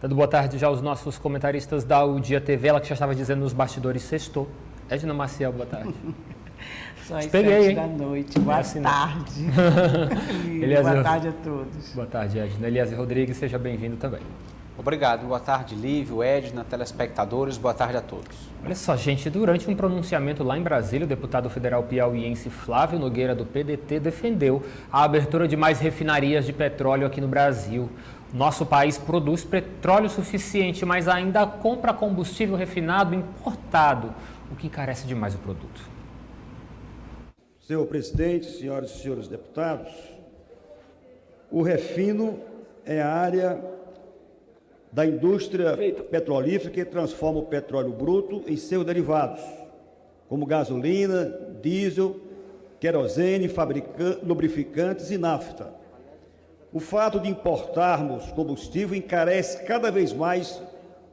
Dando boa tarde já aos nossos comentaristas da O Dia TV, ela que já estava dizendo nos bastidores, sextou. Edna Maciel, boa tarde. Só às 7 da noite, boa tarde. Boa tarde a todos. Boa tarde, Edna. Eliezer Rodrigues, seja bem-vindo também. Obrigado. Boa tarde, Lívio, Edna, telespectadores. Boa tarde a todos. Olha só, gente, durante um pronunciamento lá em Brasília, o deputado federal piauiense Flávio Nogueira, do PDT, defendeu a abertura de mais refinarias de petróleo aqui no Brasil. Nosso país produz petróleo suficiente, mas ainda compra combustível refinado importado, o que encarece demais o produto. Senhor presidente, senhoras e senhores deputados, o refino é a área da indústria petrolífera que transforma o petróleo bruto em seus derivados, como gasolina, diesel, querosene, lubrificantes e nafta. O fato de importarmos combustível encarece cada vez mais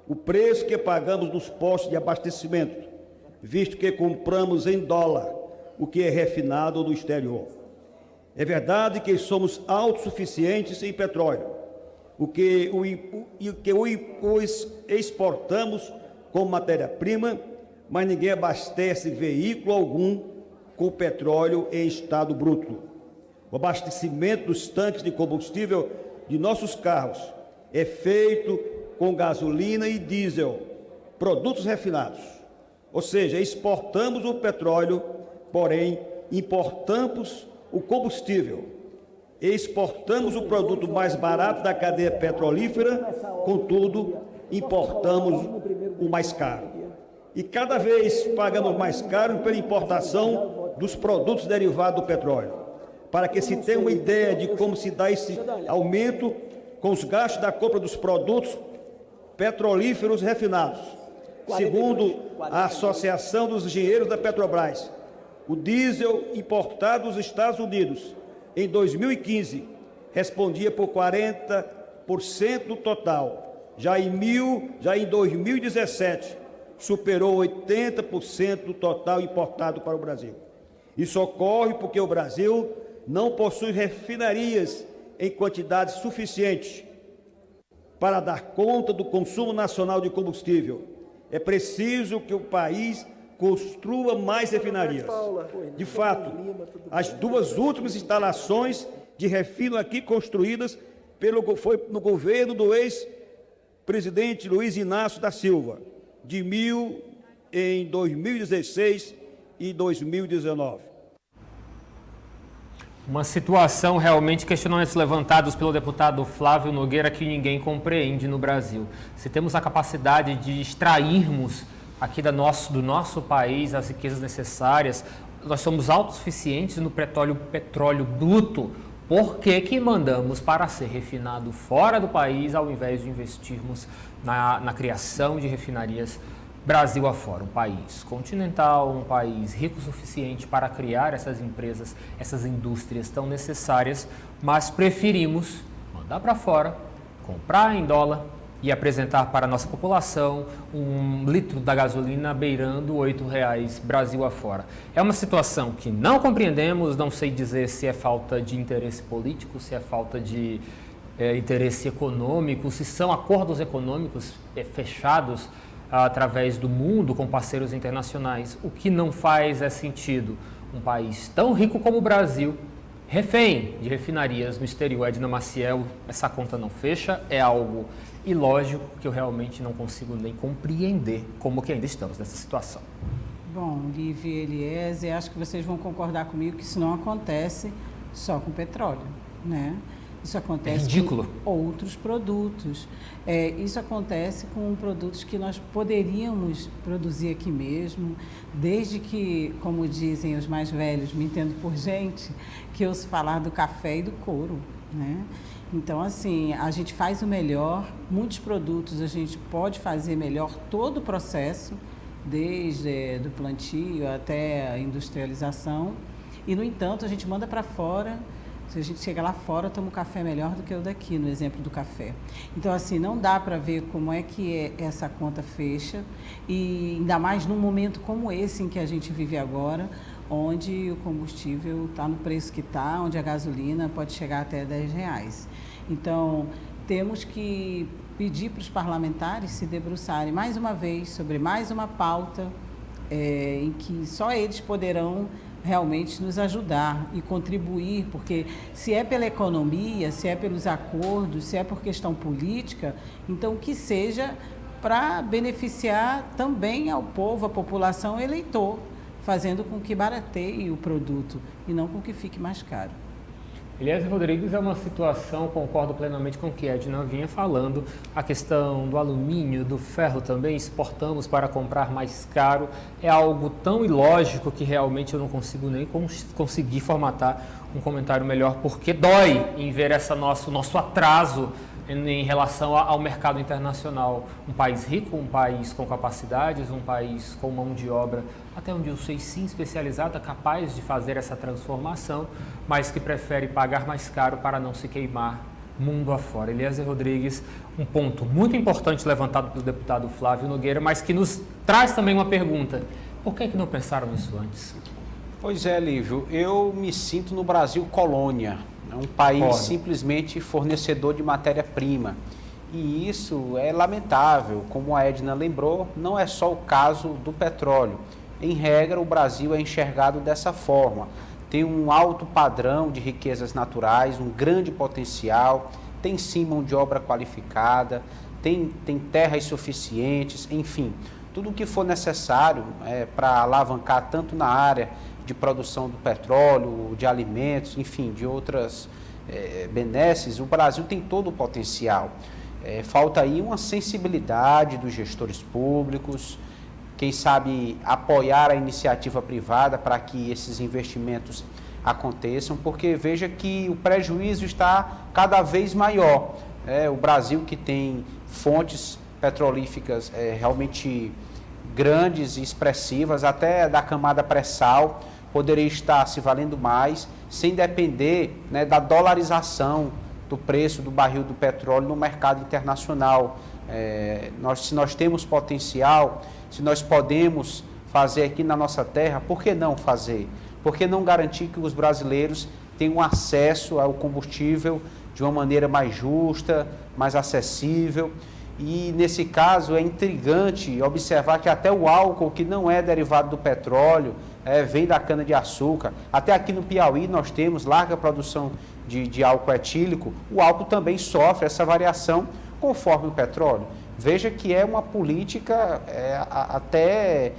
o preço que pagamos nos postos de abastecimento, visto que compramos em dólar o que é refinado no exterior. É verdade que somos autossuficientes em petróleo, o que exportamos como matéria-prima, mas ninguém abastece veículo algum com petróleo em estado bruto. O abastecimento dos tanques de combustível de nossos carros é feito com gasolina e diesel, produtos refinados. Ou seja, exportamos o petróleo, porém importamos o combustível. Exportamos o produto mais barato da cadeia petrolífera, contudo, importamos o mais caro. E cada vez pagamos mais caro pela importação dos produtos derivados do petróleo. Para que se tenha uma ideia de como se dá esse aumento com os gastos da compra dos produtos petrolíferos refinados. Segundo a Associação dos Engenheiros da Petrobras, o diesel importado dos Estados Unidos em 2015 respondia por 40% do total. Já em 2017, superou 80% do total importado para o Brasil. Isso ocorre porque o Brasil não possui refinarias em quantidade suficiente para dar conta do consumo nacional de combustível. É preciso que o país construa mais refinarias. De fato, as duas últimas instalações de refino aqui construídas foi no governo do ex-presidente Luiz Inácio da Silva, em 2016 e 2019. Uma situação realmente, questionamentos levantados pelo deputado Flávio Nogueira que ninguém compreende no Brasil. Se temos a capacidade de extrairmos aqui do nosso país as riquezas necessárias, nós somos autossuficientes no petróleo bruto, por que mandamos para ser refinado fora do país ao invés de investirmos na criação de refinarias Brasil afora, um país continental, um país rico o suficiente para criar essas empresas, essas indústrias tão necessárias, mas preferimos mandar para fora, comprar em dólar e apresentar para a nossa população um litro da gasolina beirando R$ 8,00 Brasil afora. É uma situação que não compreendemos, não sei dizer se é falta de interesse político, se é falta de interesse econômico, se são acordos econômicos fechados através do mundo com parceiros internacionais. O que não faz sentido um país tão rico como o Brasil, refém de refinarias no exterior. Edna Maciel, essa conta não fecha, é algo ilógico que eu realmente não consigo nem compreender como que ainda estamos nessa situação. Bom, Lívia e Eliezer, acho que vocês vão concordar comigo que isso não acontece só com petróleo, né? Isso acontece com outros produtos. Isso acontece com produtos que nós poderíamos produzir aqui mesmo, desde que, como dizem os mais velhos, me entendo por gente, que eu ouço falar do café e do couro, né? Então, assim, a gente faz o melhor, muitos produtos a gente pode fazer melhor todo o processo, desde do plantio até a industrialização, e, no entanto, a gente manda para fora. Se a gente chega lá fora, toma um café melhor do que o daqui, no exemplo do café. Então, assim, não dá para ver como é que essa conta fecha, e ainda mais num momento como esse em que a gente vive agora, onde o combustível está no preço que está, onde a gasolina pode chegar até R$ 10. Então, temos que pedir para os parlamentares se debruçarem mais uma vez sobre mais uma pauta em que só eles poderão realmente nos ajudar e contribuir, porque se é pela economia, se é pelos acordos, se é por questão política, então que seja para beneficiar também ao povo, à população eleitor, fazendo com que barateie o produto e não com que fique mais caro. Eliezer Rodrigues, é uma situação, concordo plenamente com o que Edna vinha falando, a questão do alumínio, do ferro também, exportamos para comprar mais caro, é algo tão ilógico que realmente eu não consigo nem conseguir formatar um comentário melhor, porque dói em ver nosso atraso em relação ao mercado internacional. Um país rico, um país com capacidades, um país com mão de obra, até onde eu sei sim, especializada, capaz de fazer essa transformação, mas que prefere pagar mais caro para não se queimar mundo afora. Eliezer Rodrigues, um ponto muito importante levantado pelo deputado Flávio Nogueira, mas que nos traz também uma pergunta. Por que não pensaram nisso antes? Pois é, Lívio, eu me sinto no Brasil colônia. É um país simplesmente fornecedor de matéria-prima. E isso é lamentável. Como a Edna lembrou, não é só o caso do petróleo. Em regra, o Brasil é enxergado dessa forma. Tem um alto padrão de riquezas naturais, um grande potencial, tem sim mão de obra qualificada, tem terras suficientes, enfim, tudo o que for necessário para alavancar tanto na área de produção do petróleo, de alimentos, enfim, de outras benesses, o Brasil tem todo o potencial. Falta aí uma sensibilidade dos gestores públicos, quem sabe apoiar a iniciativa privada para que esses investimentos aconteçam, porque veja que o prejuízo está cada vez maior. O Brasil, que tem fontes petrolíferas realmente grandes e expressivas, até da camada pré-sal, poderia estar se valendo mais, sem depender da dolarização do preço do barril do petróleo no mercado internacional. Se nós temos potencial, se nós podemos fazer aqui na nossa terra, por que não fazer? Por que não garantir que os brasileiros tenham acesso ao combustível de uma maneira mais justa, mais acessível? E nesse caso é intrigante observar que até o álcool, que não é derivado do petróleo, vem da cana-de-açúcar. Até aqui no Piauí nós temos larga produção de álcool etílico. O álcool também sofre essa variação conforme o petróleo. Veja que é uma política até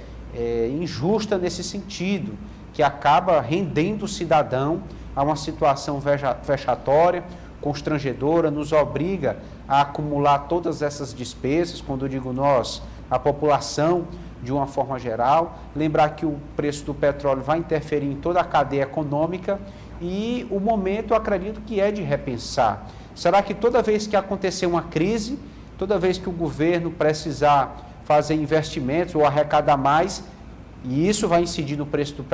injusta nesse sentido, que acaba rendendo o cidadão a uma situação vexatória, constrangedora, nos obriga a acumular todas essas despesas, quando eu digo nós, a população de uma forma geral. Lembrar que o preço do petróleo vai interferir em toda a cadeia econômica e o momento, eu acredito, que é de repensar. Será que toda vez que acontecer uma crise, toda vez que o governo precisar fazer investimentos ou arrecadar mais, e isso vai incidir no preço do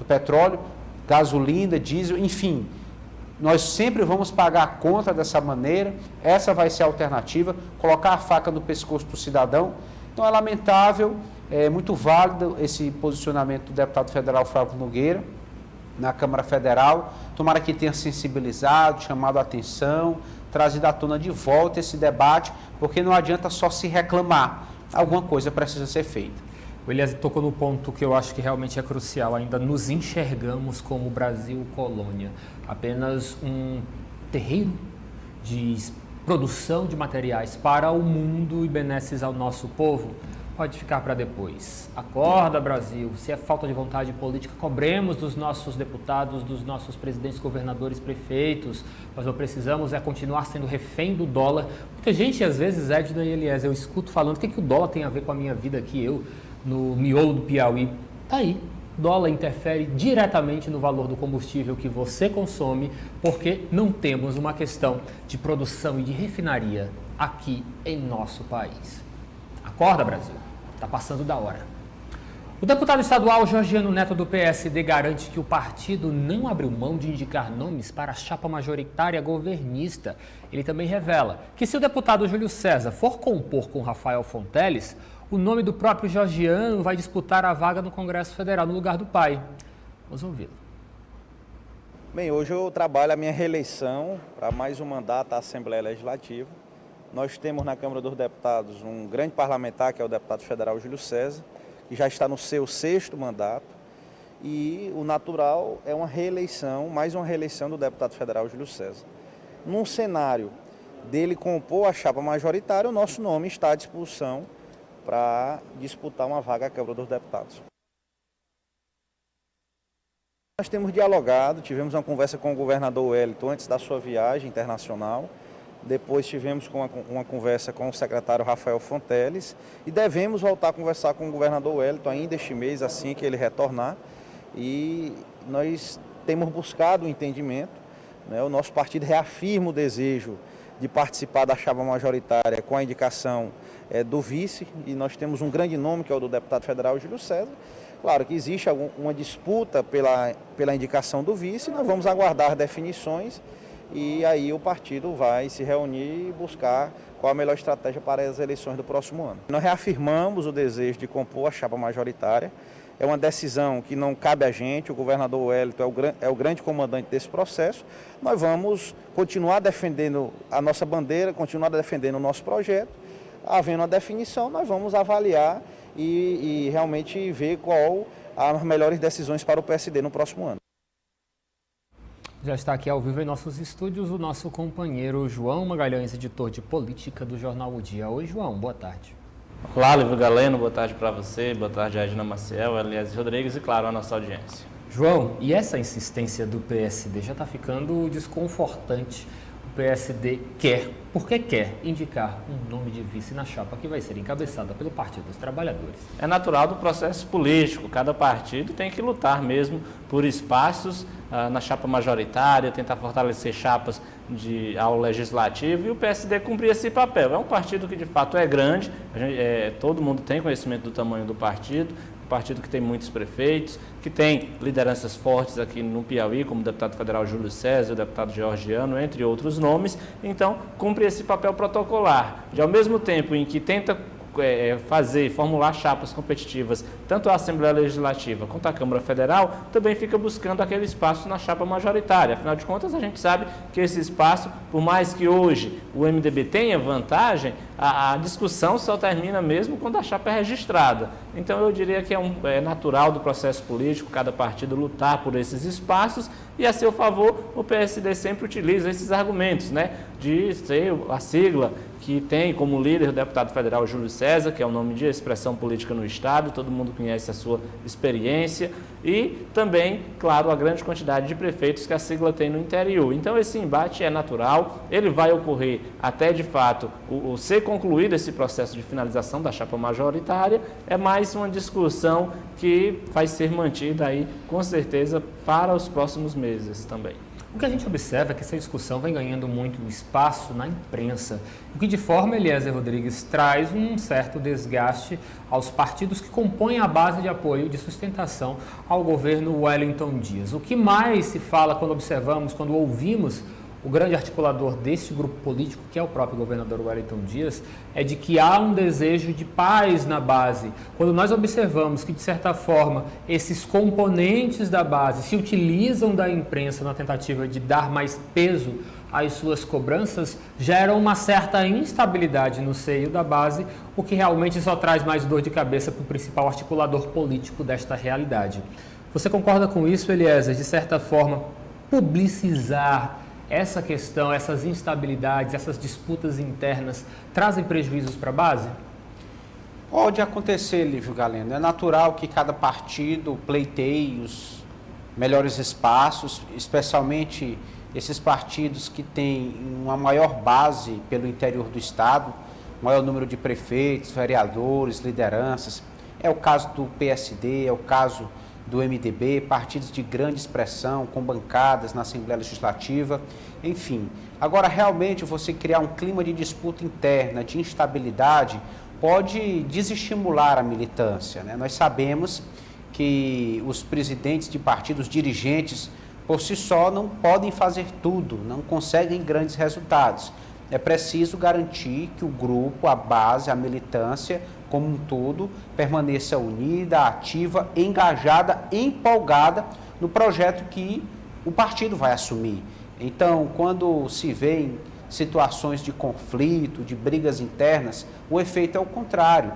petróleo, gasolina, diesel, enfim, nós sempre vamos pagar a conta dessa maneira? Essa vai ser a alternativa, colocar a faca no pescoço do cidadão. Então é lamentável, é muito válido esse posicionamento do deputado federal Flávio Nogueira na Câmara Federal. Tomara que tenha sensibilizado, chamado a atenção, trazido à tona de volta esse debate, porque não adianta só se reclamar, alguma coisa precisa ser feita. O Eliezer tocou no ponto que eu acho que realmente é crucial. Ainda nos enxergamos como Brasil colônia, apenas um terreiro de produção de materiais para o mundo e benesses ao nosso povo. Pode ficar para depois. Acorda, Brasil. Se é falta de vontade política, cobremos dos nossos deputados, dos nossos presidentes, governadores, prefeitos. Nós não precisamos continuar sendo refém do dólar. Muita gente, às vezes, Edna e Eliezer, eu escuto falando o que o dólar tem a ver com a minha vida aqui, no miolo do Piauí. Tá aí. Dólar interfere diretamente no valor do combustível que você consome, porque não temos uma questão de produção e de refinaria aqui em nosso país. Acorda, Brasil. Está passando da hora. O deputado estadual Georgiano Neto, do PSD, garante que o partido não abriu mão de indicar nomes para a chapa majoritária governista. Ele também revela que se o deputado Júlio César for compor com Rafael Fonteles, o nome do próprio Georgiano vai disputar a vaga no Congresso Federal no lugar do pai. Vamos ouvi-lo. Bem, hoje eu trabalho a minha reeleição para mais um mandato à Assembleia Legislativa. Nós temos na Câmara dos Deputados um grande parlamentar, que é o deputado federal Júlio César, que já está no seu 6º mandato. E o natural é uma reeleição, mais uma reeleição do deputado federal Júlio César. Num cenário dele compor a chapa majoritária, o nosso nome está à disposição para disputar uma vaga à Câmara dos Deputados. Nós temos dialogado, tivemos uma conversa com o governador Wellington antes da sua viagem internacional, depois tivemos uma conversa com o secretário Rafael Fonteles e devemos voltar a conversar com o governador Wellington ainda este mês, assim que ele retornar, e nós temos buscado um entendimento, né? O nosso partido reafirma o desejo de participar da chapa majoritária com a indicação do vice, e nós temos um grande nome, que é o do deputado federal Júlio César. Claro que existe uma disputa pela indicação do vice, nós vamos aguardar definições e aí o partido vai se reunir e buscar qual a melhor estratégia para as eleições do próximo ano. Nós reafirmamos o desejo de compor a chapa majoritária, é uma decisão que não cabe a gente, o governador Wellington é o grande comandante desse processo. Nós vamos continuar defendendo a nossa bandeira, continuar defendendo o nosso projeto. Havendo a definição, nós vamos avaliar e realmente ver qual as melhores decisões para o PSD no próximo ano. Já está aqui ao vivo em nossos estúdios o nosso companheiro João Magalhães, editor de política do Jornal O Dia. Oi, João, boa tarde. Olá, Lívio Galeno, boa tarde para você, boa tarde a Edna Maciel, Elias Rodrigues e, claro, a nossa audiência. João, e essa insistência do PSD já está ficando desconfortante. O PSD porque quer indicar um nome de vice na chapa que vai ser encabeçada pelo Partido dos Trabalhadores. É natural do processo político, cada partido tem que lutar mesmo por espaços na chapa majoritária, tentar fortalecer chapas ao legislativo, e o PSD cumprir esse papel. É um partido que de fato é grande, todo mundo tem conhecimento do tamanho do partido, um partido que tem muitos prefeitos, que tem lideranças fortes aqui no Piauí, como o deputado federal Júlio César, o deputado Georgiano, entre outros nomes. Então, cumpre esse papel protocolar, de ao mesmo tempo em que tenta formular chapas competitivas, tanto a Assembleia Legislativa quanto a Câmara Federal, também fica buscando aquele espaço na chapa majoritária. Afinal de contas, a gente sabe que esse espaço, por mais que hoje o MDB tenha vantagem, a discussão só termina mesmo quando a chapa é registrada. Então, eu diria que é natural do processo político cada partido lutar por esses espaços, e a seu favor o PSD sempre utiliza esses argumentos, né, de ser a sigla que tem como líder o deputado federal Júlio César, que é um nome de expressão política no Estado, todo mundo conhece a sua experiência, e também, claro, a grande quantidade de prefeitos que a sigla tem no interior. Então, esse embate é natural, ele vai ocorrer até, de fato, o ser concluído esse processo de finalização da chapa majoritária, é mais uma discussão que vai ser mantida aí, com certeza, para os próximos meses também. O que a gente observa é que essa discussão vem ganhando muito espaço na imprensa, o que de forma, Eliezer Rodrigues, traz um certo desgaste aos partidos que compõem a base de apoio e de sustentação ao governo Wellington Dias. O que mais se fala quando observamos, quando ouvimos o grande articulador deste grupo político, que é o próprio governador Wellington Dias, é de que há um desejo de paz na base. Quando nós observamos que, de certa forma, esses componentes da base se utilizam da imprensa na tentativa de dar mais peso às suas cobranças, gera uma certa instabilidade no seio da base, o que realmente só traz mais dor de cabeça para o principal articulador político desta realidade. Você concorda com isso, Eliezer? De certa forma, publicizar essa questão, essas instabilidades, essas disputas internas, trazem prejuízos para a base? Pode acontecer, Lívio Galeno. É natural que cada partido pleiteie os melhores espaços, especialmente esses partidos que têm uma maior base pelo interior do Estado, maior número de prefeitos, vereadores, lideranças. É o caso do PSD, é o caso do MDB, partidos de grande expressão, com bancadas na Assembleia Legislativa, enfim. Agora, realmente, você criar um clima de disputa interna, de instabilidade, pode desestimular a militância, né? Nós sabemos que os presidentes de partidos, dirigentes, por si só, não podem fazer tudo, não conseguem grandes resultados. É preciso garantir que o grupo, a base, a militância, como um todo, permaneça unida, ativa, engajada, empolgada no projeto que o partido vai assumir. Então, quando se vê em situações de conflito, de brigas internas, o efeito é o contrário.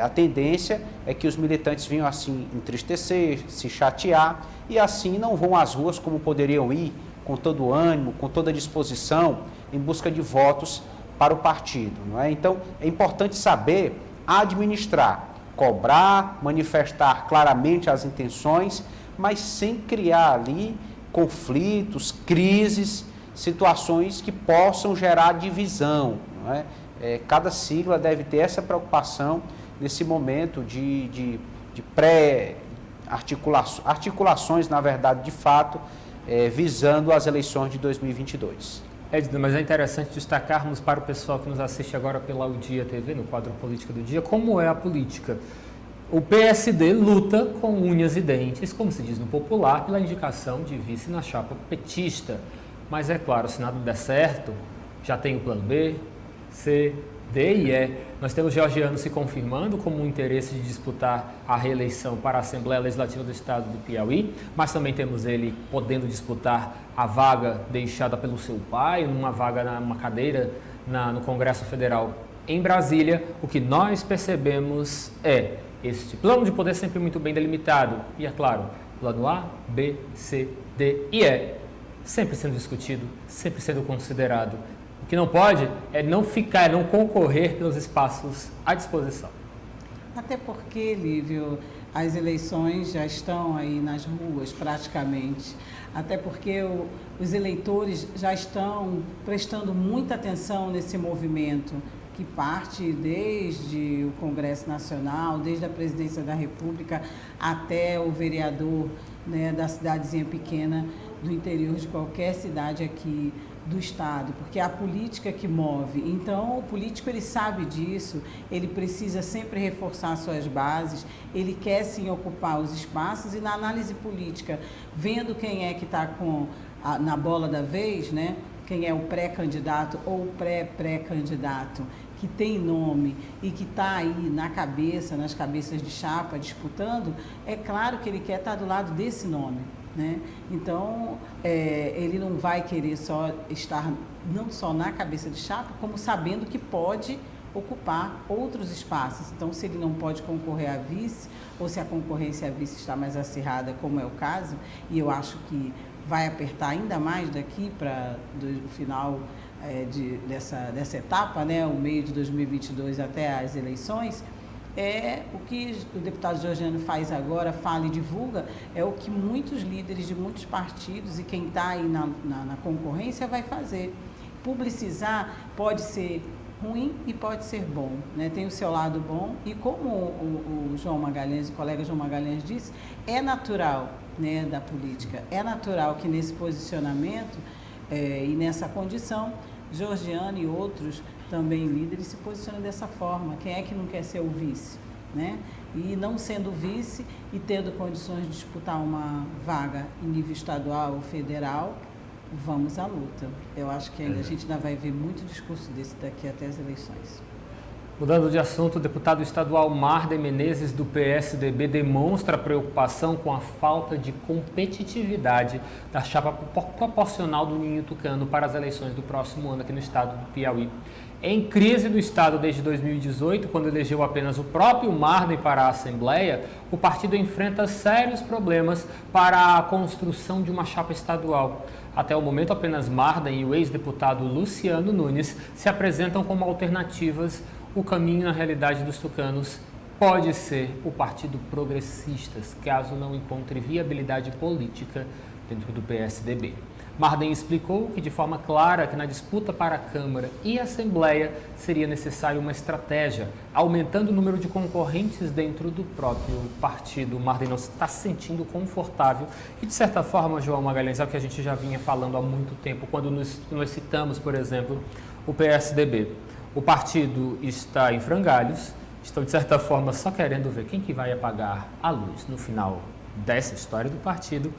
A tendência é que os militantes venham assim entristecer, se chatear e assim não vão às ruas como poderiam ir, com todo o ânimo, com toda a disposição, em busca de votos para o partido. Não é? Então, é importante saber administrar, cobrar, manifestar claramente as intenções, mas sem criar ali conflitos, crises, situações que possam gerar divisão. Não é? Cada sigla deve ter essa preocupação nesse momento de articulações, na verdade, de fato, visando as eleições de 2022. Edna, mas é interessante destacarmos para o pessoal que nos assiste agora pela O Dia TV, no quadro Política do Dia, como é a política. O PSD luta com unhas e dentes, como se diz no popular, pela indicação de vice na chapa petista. Mas é claro, se nada der certo, já tem o plano B, C, D e E. Nós temos Georgiano se confirmando como um interesse de disputar a reeleição para a Assembleia Legislativa do Estado do Piauí, mas também temos ele podendo disputar a vaga deixada pelo seu pai, numa vaga, numa cadeira no Congresso Federal em Brasília. O que nós percebemos é este plano de poder sempre muito bem delimitado e, é claro, plano A, B, C, D e E, sempre sendo discutido, sempre sendo considerado. O que não pode é não ficar, não concorrer pelos espaços à disposição. Até porque, Lívio, as eleições já estão aí nas ruas praticamente. Até porque os eleitores já estão prestando muita atenção nesse movimento que parte desde o Congresso Nacional, desde a Presidência da República até o vereador, né, da cidadezinha pequena do interior de qualquer cidade aqui do Estado, porque é a política que move. Então, o político, ele sabe disso, ele precisa sempre reforçar suas bases, ele quer sim ocupar os espaços e na análise política, vendo quem é que está na bola da vez, né? Quem é o pré-candidato ou o pré-pré-candidato, que tem nome e que está aí na cabeça, nas cabeças de chapa, disputando, é claro que ele quer estar do lado desse nome. Né? Então, ele não vai querer só estar não só na cabeça de chapa, como sabendo que pode ocupar outros espaços. Então, se ele não pode concorrer a vice, ou se a concorrência a vice está mais acirrada, como é o caso, e eu acho que vai apertar ainda mais daqui para o final dessa etapa, né? O meio de 2022 até as eleições, o que o deputado Georgiano faz agora, fala e divulga, é o que muitos líderes de muitos partidos e quem está aí na concorrência vai fazer. Publicizar pode ser ruim e pode ser bom, né? Tem o seu lado bom e como o João Magalhães, o colega João Magalhães disse, é natural, né, da política, é natural que nesse posicionamento e nessa condição, Georgiano e outros também líderes se posicionam dessa forma. Quem é que não quer ser o vice, né? E não sendo vice e tendo condições de disputar uma vaga em nível estadual ou federal, vamos à luta. Eu acho que ainda a gente ainda vai ver muito discurso desse daqui até as eleições. Mudando de assunto, o deputado estadual Marden Menezes, do PSDB, demonstra preocupação com a falta de competitividade da chapa proporcional do Ninho Tucano para as eleições do próximo ano aqui no estado do Piauí. Em crise do estado desde 2018, quando elegeu apenas o próprio Marden para a Assembleia, o partido enfrenta sérios problemas para a construção de uma chapa estadual. Até o momento, apenas Marden e o ex-deputado Luciano Nunes se apresentam como alternativas. O caminho, na realidade, dos tucanos pode ser o Partido Progressistas, caso não encontre viabilidade política dentro do PSDB. Marden explicou que, de forma clara, que na disputa para a Câmara e a Assembleia seria necessária uma estratégia, aumentando o número de concorrentes dentro do próprio partido. Marden não está se sentindo confortável e, de certa forma, João Magalhães, é o que a gente já vinha falando há muito tempo, quando nós citamos, por exemplo, o PSDB. O partido está em frangalhos, estão, de certa forma, só querendo ver quem que vai apagar a luz no final dessa história do partido.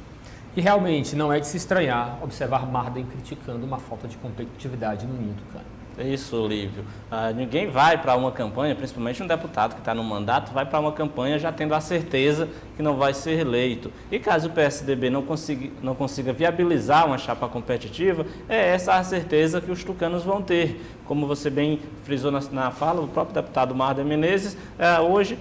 E realmente não é de se estranhar observar Marden criticando uma falta de competitividade no Ninho Tucano. Isso, Lívio. Ninguém vai para uma campanha, principalmente um deputado que está no mandato, vai para uma campanha já tendo a certeza que não vai ser eleito. E caso o PSDB não consiga viabilizar uma chapa competitiva, é essa a certeza que os tucanos vão ter. Como você bem frisou na fala, o próprio deputado Marder Menezes, hoje,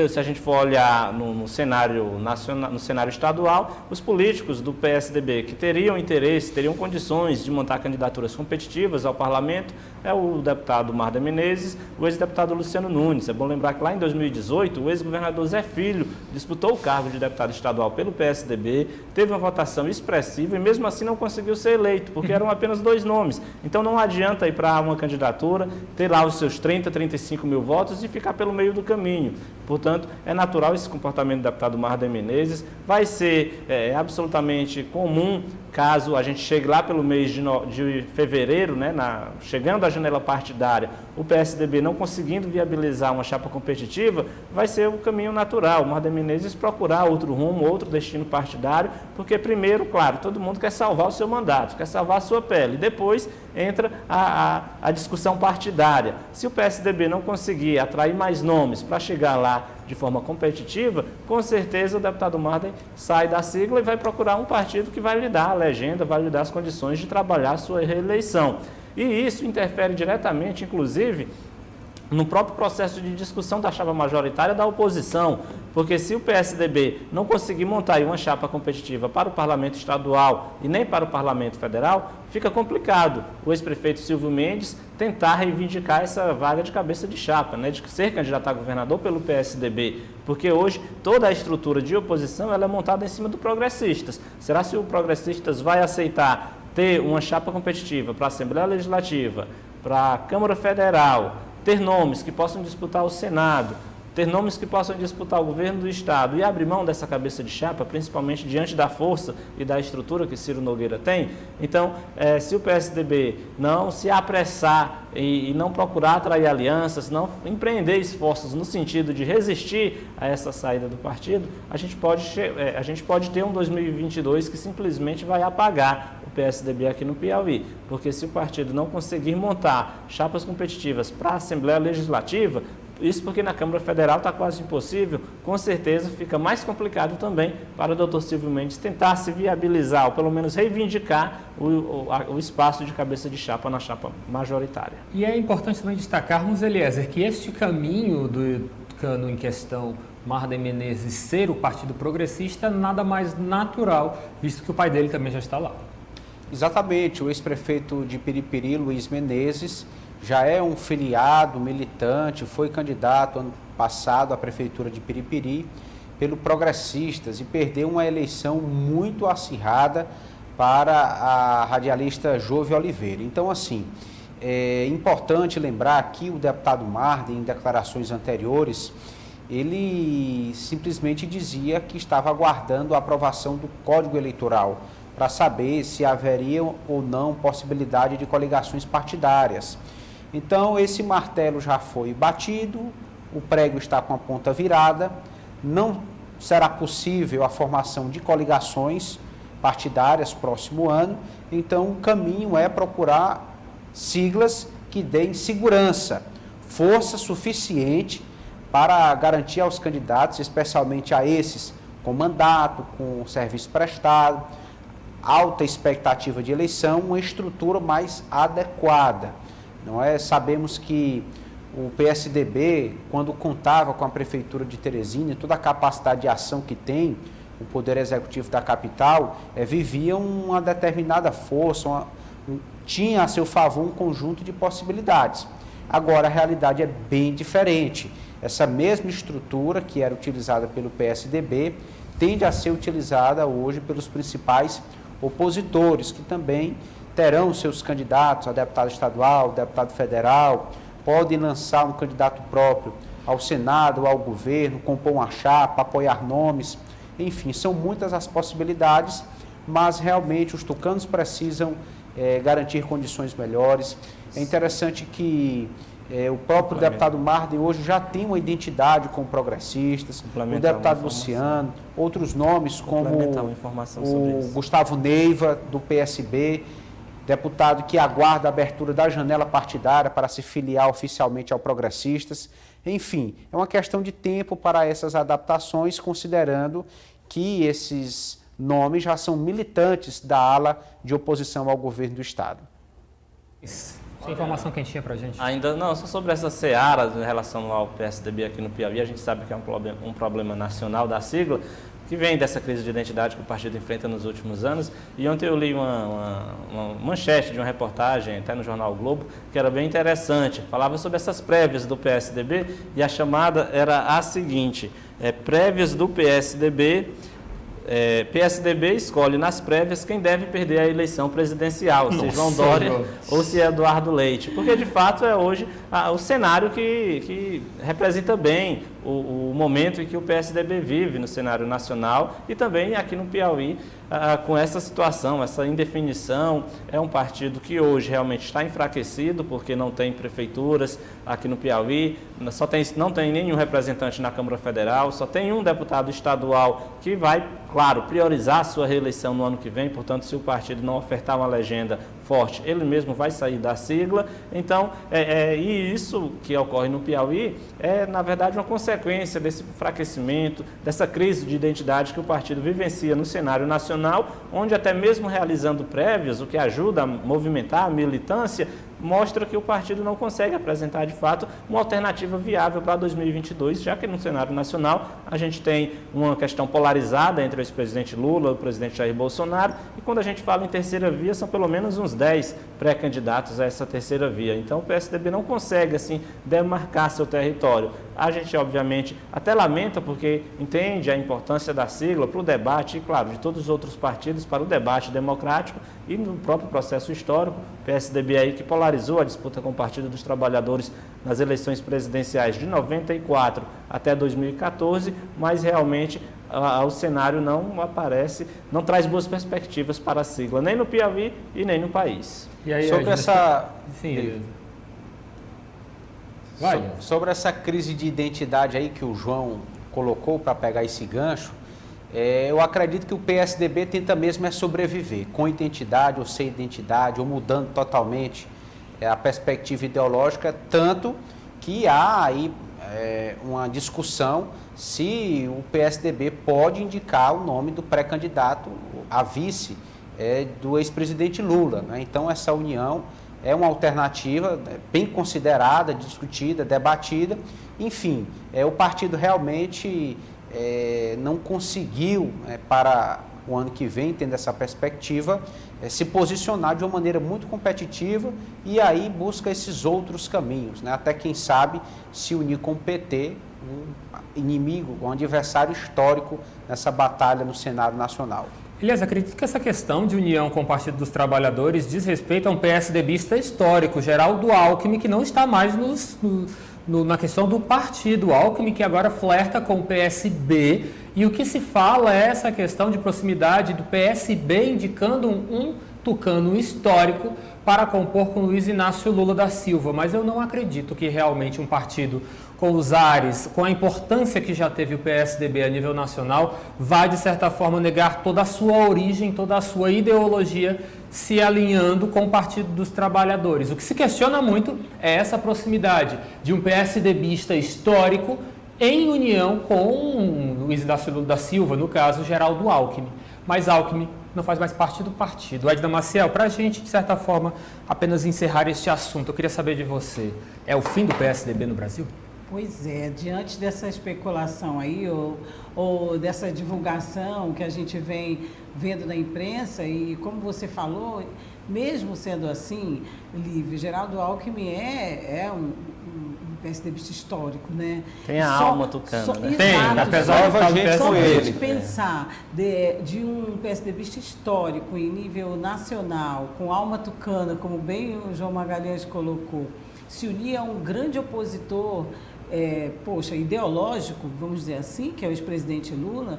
se a gente for olhar no cenário nacional, no cenário estadual, os políticos do PSDB que teriam interesse, teriam condições de montar candidaturas competitivas ao parlamento, é o deputado Marder Menezes, o ex-deputado Luciano Nunes. É bom lembrar que lá em 2018, o ex-governador Zé Filho disputou o cargo de deputado estadual pelo PSDB, teve uma votação expressiva e mesmo assim não conseguiu ser eleito, porque eram apenas 2 nomes. Então não adianta ir para uma candidatura, ter lá os seus 30, 35 mil votos e ficar pelo meio do caminho. Portanto, é natural esse comportamento do deputado Marder Menezes. Vai ser absolutamente comum, caso a gente chegue lá pelo mês de fevereiro, né, chegando à janela partidária, o PSDB não conseguindo viabilizar uma chapa competitiva, vai ser o caminho natural. O Marder Menezes procurar outro rumo, outro destino partidário, porque primeiro, claro, todo mundo quer salvar o seu mandato, quer salvar a sua pele. Depois entra a discussão partidária. Se o PSDB não conseguir atrair mais nomes para chegar lá de forma competitiva, com certeza o deputado Marder sai da sigla e vai procurar um partido que vai lhe dar a legenda, vai lhe dar as condições de trabalhar a sua reeleição. E isso interfere diretamente, inclusive, no próprio processo de discussão da chapa majoritária da oposição, porque se o PSDB não conseguir montar uma chapa competitiva para o Parlamento Estadual e nem para o Parlamento Federal, fica complicado o ex-prefeito Silvio Mendes tentar reivindicar essa vaga de cabeça de chapa, né, de ser candidato a governador pelo PSDB, porque hoje toda a estrutura de oposição ela é montada em cima do Progressistas. Será se o Progressistas vai aceitar ter uma chapa competitiva para a Assembleia Legislativa, para a Câmara Federal, ter nomes que possam disputar o Senado, ter nomes que possam disputar o governo do Estado e abrir mão dessa cabeça de chapa, principalmente diante da força e da estrutura que Ciro Nogueira tem? Então, se o PSDB não se apressar e não procurar atrair alianças, não empreender esforços no sentido de resistir a essa saída do partido, a gente pode ter um 2022 que simplesmente vai apagar o PSDB aqui no Piauí, porque se o partido não conseguir montar chapas competitivas para a Assembleia Legislativa, isso porque na Câmara Federal está quase impossível, com certeza fica mais complicado também para o Dr. Silvio Mendes tentar se viabilizar, ou pelo menos reivindicar o espaço de cabeça de chapa na chapa majoritária. E é importante também destacarmos, Eliezer, que este caminho do tucano em questão, Marder Menezes, ser o Partido Progressista, nada mais natural, visto que o pai dele também já está lá. Exatamente, o ex-prefeito de Piripiri, Luiz Menezes, já é um filiado, militante, foi candidato ano passado à prefeitura de Piripiri pelo Progressistas e perdeu uma eleição muito acirrada para a radialista Jove Oliveira. Então, assim, é importante lembrar que o deputado Marder, em declarações anteriores, ele simplesmente dizia que estava aguardando a aprovação do Código Eleitoral para saber se haveria ou não possibilidade de coligações partidárias. Então, esse martelo já foi batido, o prego está com a ponta virada, não será possível a formação de coligações partidárias próximo ano, então o caminho é procurar siglas que deem segurança, força suficiente para garantir aos candidatos, especialmente a esses com mandato, com serviço prestado, alta expectativa de eleição, uma estrutura mais adequada. Não é? Sabemos que o PSDB, quando contava com a Prefeitura de Teresina, toda a capacidade de ação que tem, o Poder Executivo da capital, vivia uma determinada força, tinha a seu favor um conjunto de possibilidades. Agora, a realidade é bem diferente. Essa mesma estrutura que era utilizada pelo PSDB tende a ser utilizada hoje pelos principais opositores, que também terão seus candidatos a deputado estadual, deputado federal, podem lançar um candidato próprio ao Senado, ao governo, compor uma chapa, apoiar nomes, enfim, são muitas as possibilidades, mas realmente os tucanos precisam garantir condições melhores. É interessante que o próprio deputado Marder hoje já tem uma identidade com progressistas, o deputado Luciano, outros nomes como o Gustavo Neiva, do PSB, deputado que aguarda a abertura da janela partidária para se filiar oficialmente ao Progressistas. Enfim, é uma questão de tempo para essas adaptações, considerando que esses nomes já são militantes da ala de oposição ao governo do Estado. Essa informação quentinha para a gente. Ainda não, só sobre essa seara em relação ao PSDB aqui no Piauí, a gente sabe que é um problema nacional da sigla, que vem dessa crise de identidade que o partido enfrenta nos últimos anos. E ontem eu li uma manchete de uma reportagem, até no jornal o Globo, que era bem interessante. Falava sobre essas prévias do PSDB e a chamada era a seguinte: prévias do PSDB. PSDB escolhe nas prévias quem deve perder a eleição presidencial, se João Dória ou se Eduardo Leite. Porque, de fato, é hoje o cenário que representa bem o momento em que o PSDB vive no cenário nacional e também aqui no Piauí, com essa situação, essa indefinição. É um partido que hoje realmente está enfraquecido, porque não tem prefeituras aqui no Piauí, não tem nenhum representante na Câmara Federal, só tem um deputado estadual que vai, claro, priorizar a sua reeleição no ano que vem. Portanto, se o partido não ofertar uma legenda forte, ele mesmo vai sair da sigla. Então, e isso que ocorre no Piauí é, na verdade, uma consequência desse enfraquecimento, dessa crise de identidade que o partido vivencia no cenário nacional, onde até mesmo realizando prévias, o que ajuda a movimentar a militância, mostra que o partido não consegue apresentar, de fato, uma alternativa viável para 2022, já que no cenário nacional a gente tem uma questão polarizada entre o ex-presidente Lula e o presidente Jair Bolsonaro, e quando a gente fala em terceira via, são pelo menos uns 10 pré-candidatos a essa terceira via. Então o PSDB não consegue, assim, demarcar seu território. A gente, obviamente, até lamenta, porque entende a importância da sigla para o debate, e, claro, de todos os outros partidos, para o debate democrático e no próprio processo histórico. O PSDB aí que polarizou a disputa com o Partido dos Trabalhadores nas eleições presidenciais de 94 até 2014, mas realmente o cenário não aparece, não traz boas perspectivas para a sigla, nem no Piauí e nem no país. E aí, sobre essa... Sim, sobre essa crise de identidade aí que o João colocou para pegar esse gancho, eu acredito que o PSDB tenta mesmo sobreviver, com identidade ou sem identidade, ou mudando totalmente a perspectiva ideológica, tanto que há aí uma discussão se o PSDB pode indicar o nome do pré-candidato a vice do ex-presidente Lula, né? Então essa união é uma alternativa bem considerada, discutida, debatida. Enfim, o partido realmente não conseguiu, para o ano que vem, tendo essa perspectiva, se posicionar de uma maneira muito competitiva e aí busca esses outros caminhos, né? Até quem sabe se unir com o PT, um inimigo, um adversário histórico nessa batalha no cenário nacional. Elias, acredito que essa questão de união com o Partido dos Trabalhadores diz respeito a um PSDBista histórico, Geraldo Alckmin, que não está mais na questão do partido. Alckmin, que agora flerta com o PSB, e o que se fala é essa questão de proximidade do PSB indicando um tucano histórico para compor com Luiz Inácio Lula da Silva. Mas eu não acredito que realmente um partido com os ares, com a importância que já teve o PSDB a nível nacional, vai, de certa forma, negar toda a sua origem, toda a sua ideologia, se alinhando com o Partido dos Trabalhadores. O que se questiona muito é essa proximidade de um PSDBista histórico em união com Luiz Inácio Lula da Silva, no caso, Geraldo Alckmin. Mas Alckmin não faz mais parte do partido. Edna Maciel, para a gente, de certa forma, apenas encerrar este assunto, eu queria saber de você, é o fim do PSDB no Brasil? Pois é, diante dessa especulação aí, ou dessa divulgação que a gente vem vendo na imprensa, e como você falou, mesmo sendo assim, Lívia, Geraldo Alckmin é um PSDBista histórico, né? Tem a alma tucana, né? Tem, apesar de pensar de um PSDBista histórico em nível nacional, com alma tucana, como bem o João Magalhães colocou, se unir a um grande opositor ideológico, vamos dizer assim, que é o ex-presidente Lula,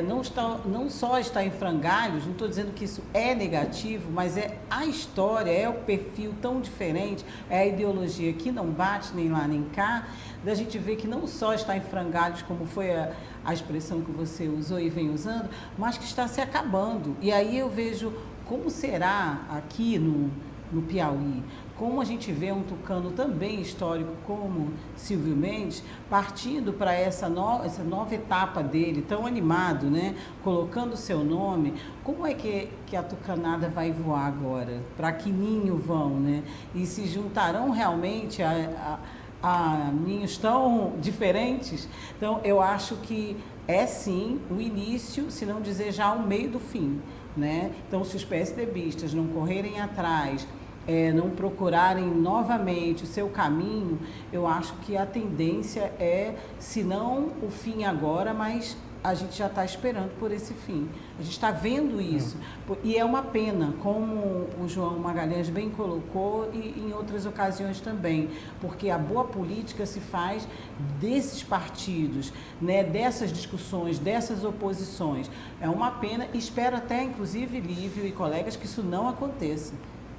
não só está em frangalhos, não estou dizendo que isso é negativo, mas é a história, é o perfil tão diferente, é a ideologia que não bate nem lá nem cá, da gente ver que não só está em frangalhos, como foi a expressão que você usou e vem usando, mas que está se acabando. E aí eu vejo como será aqui no Piauí? Como a gente vê um tucano também histórico como Silvio Mendes, partindo para essa nova etapa dele, tão animado, né? Colocando o seu nome, como é que a tucanada vai voar agora? Para que ninho vão, né? E se juntarão realmente a ninhos tão diferentes? Então, eu acho que é sim o início, se não dizer já o meio do fim, né? Então, se os PSDBistas não correrem atrás, não procurarem novamente o seu caminho, eu acho que a tendência é, se não o fim agora, mas a gente já está esperando por esse fim. A gente está vendo isso. E é uma pena, como o João Magalhães bem colocou e em outras ocasiões também, porque a boa política se faz desses partidos, né, dessas discussões, dessas oposições. É uma pena e espero até, inclusive, Lívio e colegas, que isso não aconteça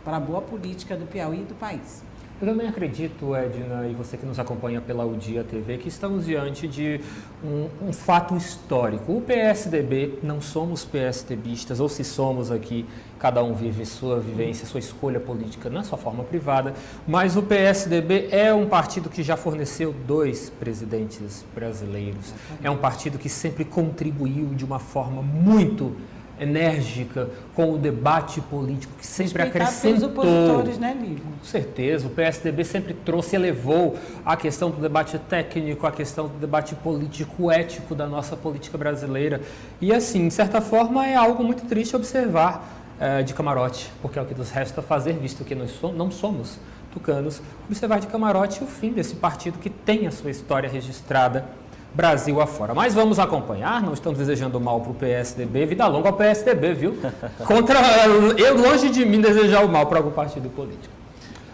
para a boa política do Piauí e do país. Eu também acredito, Edna, e você que nos acompanha pela UDIA TV, que estamos diante de um fato histórico. O PSDB, não somos PSDBistas, ou se somos aqui, cada um vive sua vivência, sua escolha política na sua forma privada, mas o PSDB é um partido que já forneceu 2 presidentes brasileiros. É um partido que sempre contribuiu de uma forma muito enérgica com o debate político, que sempre acrescentou. Pelos opositores, né, Lívio? Com certeza, o PSDB sempre trouxe, elevou a questão do debate técnico, a questão do debate político, ético da nossa política brasileira. E assim, de certa forma, é algo muito triste observar de camarote, porque é o que nos resta fazer, visto que nós não somos tucanos, observar de camarote o fim desse partido que tem a sua história registrada Brasil afora. Mas vamos acompanhar, não estamos desejando mal para o PSDB, vida longa ao PSDB, viu? Eu, longe de mim, desejar o mal para algum partido político.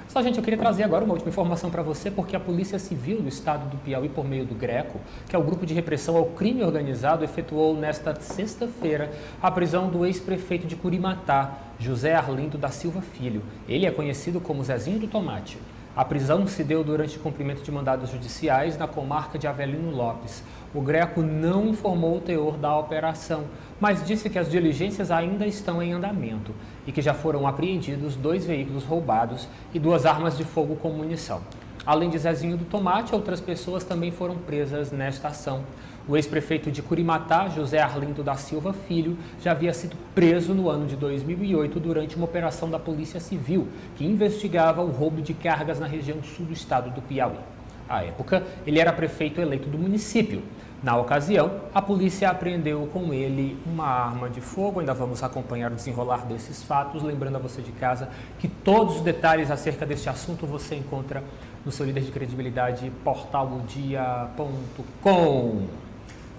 Só, gente, eu queria trazer agora uma última informação para você, porque a Polícia Civil do Estado do Piauí, por meio do GRECO, que é o Grupo de Repressão ao Crime Organizado, efetuou nesta sexta-feira a prisão do ex-prefeito de Curimatá, José Arlindo da Silva Filho. Ele é conhecido como Zezinho do Tomate. A prisão se deu durante o cumprimento de mandados judiciais na comarca de Avelino Lopes. O GRECO não informou o teor da operação, mas disse que as diligências ainda estão em andamento e que já foram apreendidos 2 veículos roubados e 2 armas de fogo com munição. Além de Zezinho do Tomate, outras pessoas também foram presas nesta ação. O ex-prefeito de Curimatá, José Arlindo da Silva Filho, já havia sido preso no ano de 2008 durante uma operação da Polícia Civil, que investigava o roubo de cargas na região sul do estado do Piauí. À época, ele era prefeito eleito do município. Na ocasião, a polícia apreendeu com ele uma arma de fogo. Ainda vamos acompanhar o desenrolar desses fatos. Lembrando a você de casa que todos os detalhes acerca deste assunto você encontra no seu líder de credibilidade, portaludia.com.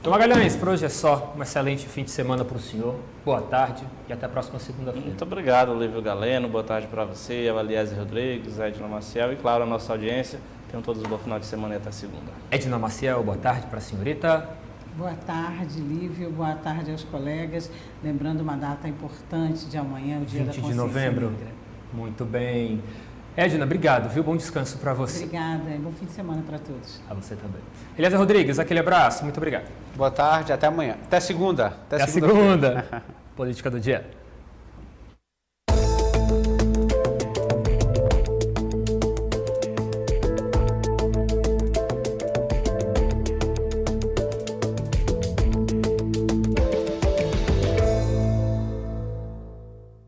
Então, Magalhães, por hoje é só. Um excelente fim de semana para o senhor. Boa tarde e até a próxima segunda-feira. Muito obrigado, Lívio Galeno. Boa tarde para você, Eliézer Rodrigues, Edna Maciel e, claro, a nossa audiência. Tenham todos um bom final de semana e até segunda. Edna Maciel, boa tarde para a senhorita. Boa tarde, Lívio. Boa tarde aos colegas. Lembrando uma data importante de amanhã, o Dia da Consciência 20 de novembro. Negra. Muito bem. Edna, obrigado, viu? Bom descanso para você. Obrigada e bom fim de semana para todos. A você também. Eliézer Rodrigues, aquele abraço. Muito obrigado. Boa tarde, até amanhã. Até segunda. Até segunda. Política do dia.